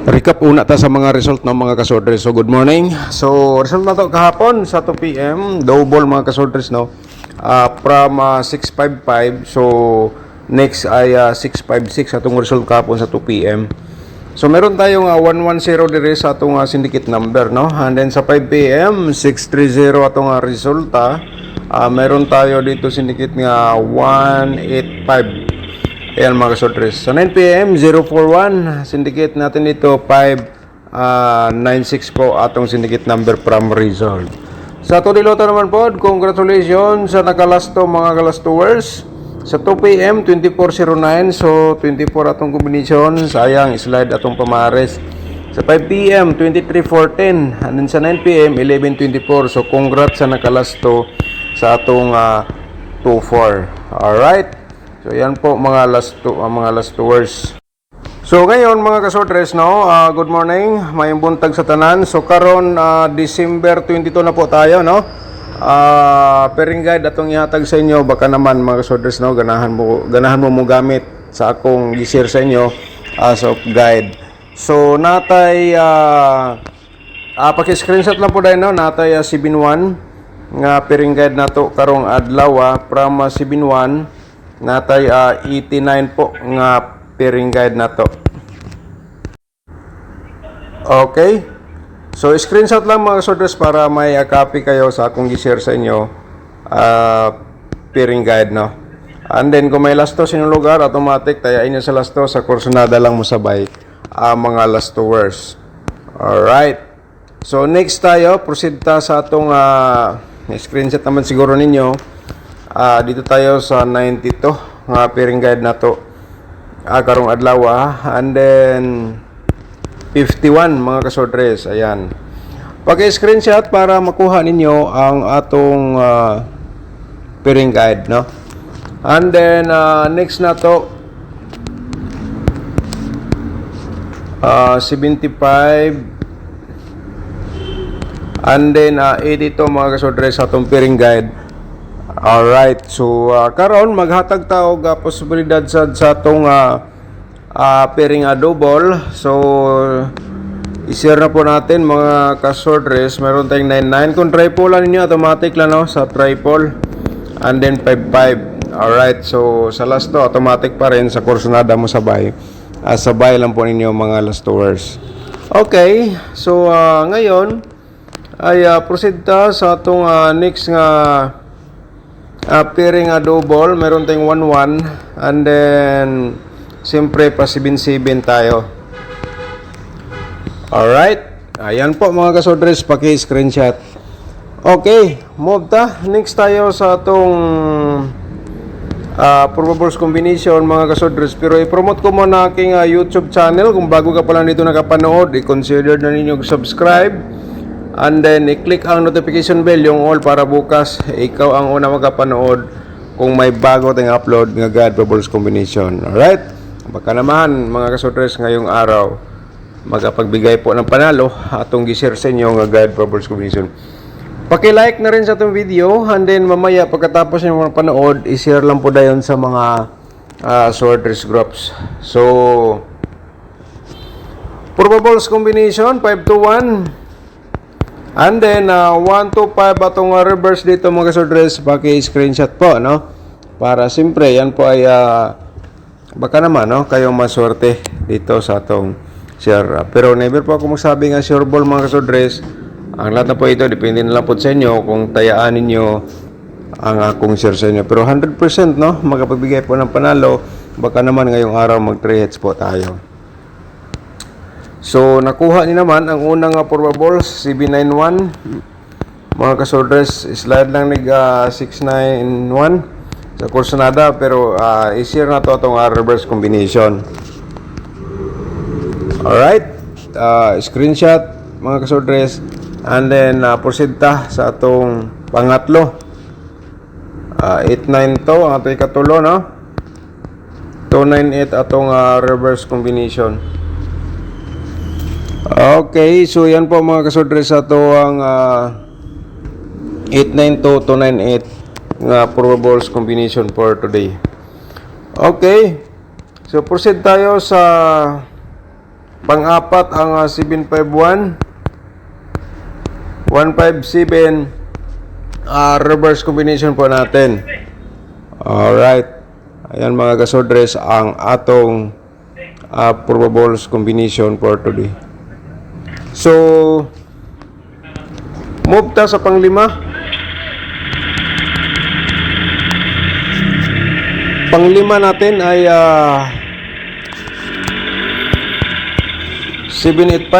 Recap una ta sa mga result ng mga kasordres. So good morning. So result na to kahapon sa 2 PM, double mga kasordres no. From 655, so next ay 656 atong result kahapon sa 2 PM. So meron tayong 110 dire sa atong syndicate number no. And then sa 5 PM 630 atong resulta. Meron tayo dito syndicate nga 185. Ayan mga kasordres. Sa 9 PM 041 syndicate natin dito 596 po atong syndicate number from result. Sa Todilota naman po, congratulations sa nakalasto mga kalastowers. Sa 2 PM 2409, so 24 atong combination, sayang slide atong pamares. Sa 5 PM 2314, and then sa 9 PM 1124, so congrats sa nakalasto sa atong 24. Alright. So yan po mga last tours. So ngayon mga kasordres no, good morning, may buntag sa tanan. So karon December 22 na po tayo no. Pairing guide atong ihatag sa inyo, baka naman mga kasordres no, ganahan mo gamit sa akong gi-share sa inyo as of guide. So natay paki-screenshot lang po dahil no, natay 7-1 nga pairing guide nato karong adlaw from 7-1 natay 89 po nga pairing guide na to. Okay, so screenshot lang mga kasordres para may copy kayo sa akong gi-share sa inyo pairing guide no. And then kung may lasto sa inyong lugar, automatic tayain nyo sa lasto, sa kursunada lang mo sabay mga lastowers. Alright, so next tayo, proceed ta sa atong screenshot naman siguro ninyo. Dito tayo sa 92 nga pairing guide na to karong adlaw and then 51 mga kasordres. Ayan, paki-screenshot para makuha ninyo ang atong pairing guide no. And then next na to 75 and then 82 mga kasordres sa atong pairing guide. Alright, so karon maghatag ta og posibilidad sa atong pairing double. So i-share na po natin mga kasordres. Meron tayong 99 kung triple lang ninyo, automatic lang no sa triple, and then 55. Alright, so sa last to automatic pa rin, sa kursunada mo sabay sabay lang po ninyo mga lastowers. Okay, so ngayon ay proceed ta sa atong next nga pairing double. Meron tayong 1-1 and then siyempre pa 7-7 tayo. Alright, ayan po mga kasordres, paki-screenshot. Okay, move ta. Next tayo sa atong probables combination mga kasordres. Pero i-promote ko muna aking YouTube channel. Kung bago ka pa lang dito nakapanood, i-consider na ninyo subscribe. And then i-click ang notification bell, yung all, para bukas ikaw ang una magkapanood kung may bago tayong upload nga God Probables combination. Alright, baka naman mga kasordres ngayong araw magkapagbigay po ng panalo atong gi-share sa inyo nga God Probables combination. Paki-like na rin sa itong video, and then mamaya pagkatapos nyo panood, i-share lang po dayon sa mga sorters groups. So probables combination 5-1. And then 1-5 atong reverse dito mga kasordres, paki-screenshot po no, para siyempre yan po ay baka naman no kayong maswerte dito sa atong share. Pero never po ako magsabi nga sure ball mga kasordres. Ang lahat na po ito depende na lang po sa inyo kung tayaan ninyo ang akong share sa inyo. Pero 100% no, makapagbigay po ng panalo, baka naman ngayong araw mag 3 hits po tayo. So nakuha ni naman ang unang probables 791 mga kasordres, slide lang nig 691 sa kursunada, pero i-share na to itong reverse combination. Alright, screenshot mga kasordres, and then proceed ta sa atong pangatlo. 89 to ang atong ikatulo no, 298 atong reverse combination. Okay, so yan po mga kasordres sa ito ang 892-298 nga probables combination for today. Okay, so proceed tayo sa Pang-apat ang 751 157 reverse combination po natin. Alright. Ayan mga kasodres ang atong probables combination for today. So, move ta sa panglima. Panglima natin ay 785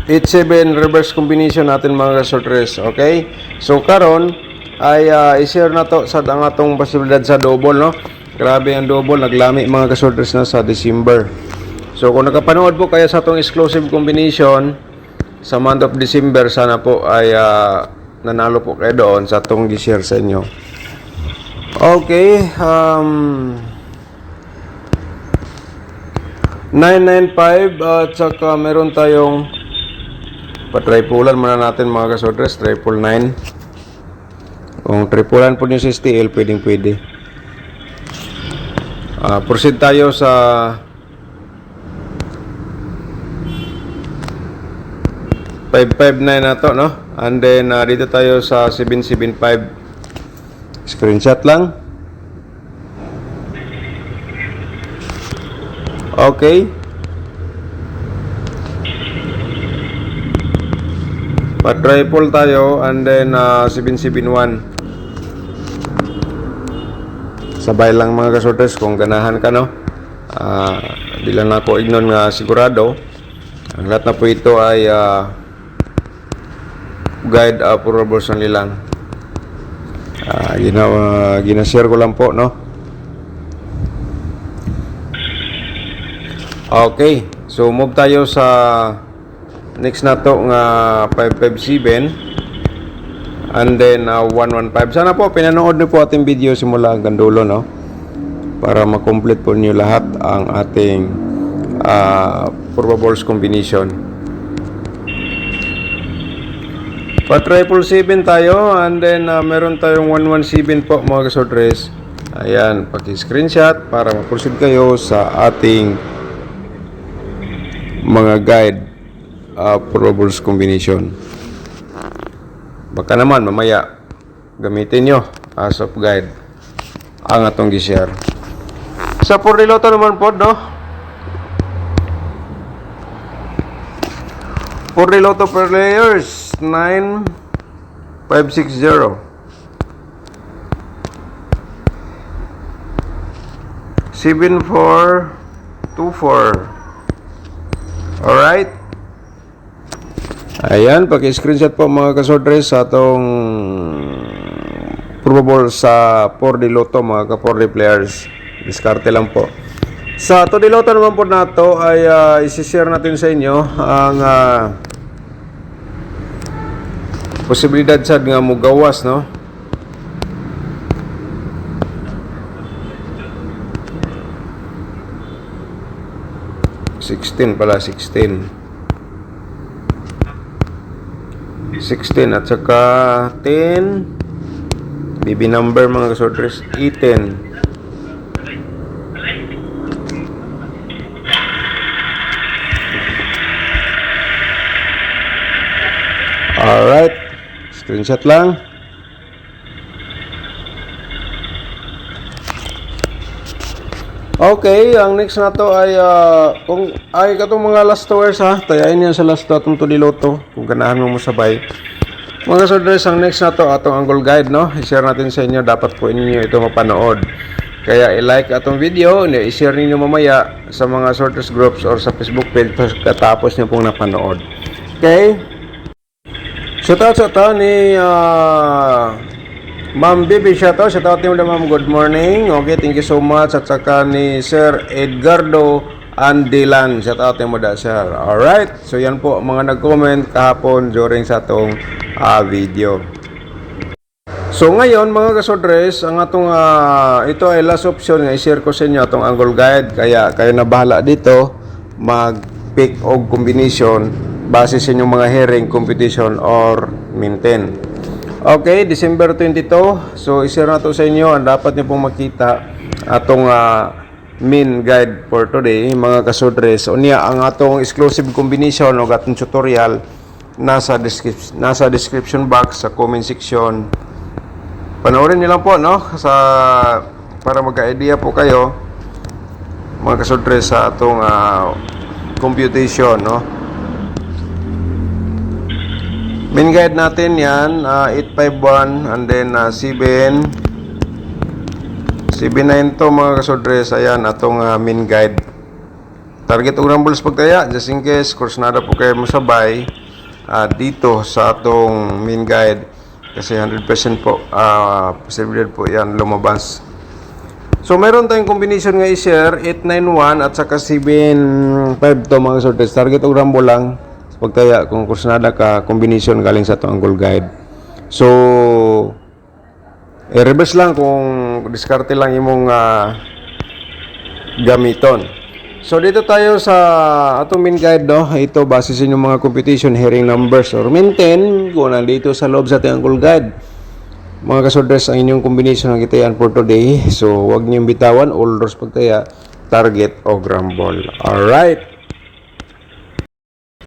587 reverse combination natin mga kasodres. Okay? So, karon ay i-share na to sa ang atong posibilidad sa double, no? Grabe ang double, naglami mga kasodres na sa December. So kung nakapanood po kayo sa atong exclusive combination sa month of December, sana po ay nanalo po kayo doon sa atong i-share sa inyo. Okay, 995 at saka meron tayong patripulan muna natin mga kasodres, 999. Kung tripulan po nyo sa STL, pwede. Proceed tayo sa 559 na to, no? And then, dito tayo sa 775. Screenshot lang. Okay. Pa-triple tayo and then 771. Sabay lang mga kasorters kung ganahan ka, no? Di lang ako ignon nga sigurado. Ang lahat na po ito ay guide probables na nilang. Ginashare ko lang po, no? Okay, so move tayo sa next na to nga 557 and then 115. Sana po pinanood niyo po ating video simula hanggang dulo, no? Para ma-complete po niyo lahat ang ating probables combination. Pa 777 tayo and then meron tayong 117 po mga kasodres. Ayan, paki-screenshot para ma-proceed kayo sa ating mga guide probables combination. Baka naman mamaya gamitin nyo as of guide ang atong gi-share. Sa Pordiloto naman po, no? Pordiloto per layers 9560 7424. Alright. Ayan, paki-screenshot po mga kasodres sa atong probable sa 4D Lotto mga ka-4D players. Diskarte lang po. Sa 2D Lotto naman po nato ay isi-share natin sa inyo ang posibilidad sad nga mugawas, no? $16 at saka 10 BB number mga kasodres, E10. Alright, screenshot lang. Okay, ang next na to ay kung ay katong mga last hours, ha, tayain niya sa last to atong tudiloto kung ganahan mo sabay. Mga kasodres, ang next na to atong angle guide, no? I-share natin sa inyo, dapat po inyo ito mapanood. Kaya i-like atong video, i-share niyo mamaya sa mga sorters groups or sa Facebook page katapos niyo pong napanood. Okay? Shoutout sa to ni Ma'am Bibi, shoutout niyo na ma'am, good morning. Okay, thank you so much. At saka ni Sir Edgardo Andilan, shoutout niyo mo da, sir. Alright, so yan po mga nag-comment kahapon during sa atong video. So ngayon mga kasodres, ang atong ito ay last option nga i-share ko sa inyo atong angle guide. Kaya kayo na bahala dito mag-pick og combination base sa inyong mga herring, competition or maintain. Okay, December 22. So i-share na to sa inyo. Ang dapat niyo pong makita atong main guide for today, mga kasudres. Unya ang atong exclusive combination o atong tutorial nasa description box sa comment section. Panoorin niyo lang po, no, para magka-idea po kayo, mga kasudres, sa atong computation, no. Main guide natin yan, 851 and then 779 to, mga kasudres. Ayan atong main guide. Target og rumbles pagtaya, just in case course nada po kayo masabay dito sa atong main guide, kasi 100% po posibilidad po yan lumabas. So meron tayong combination nga i-share, 891 at saka 752, mga kasudres. Target og rumble lang pagtaya kung kursunada ka combination galing sa itong angle guide. So reverse lang kung diskarte lang imong gamiton. So dito tayo sa atong main guide, no. Ito base sa inyong mga computation, hearing numbers or maintain kung nandito sa loob sa ating angle guide. Mga kasudres, ang inyong combination ng gitayan for today. So wag niyong bitawan, all doors pagtaya, target o rumble. Alright.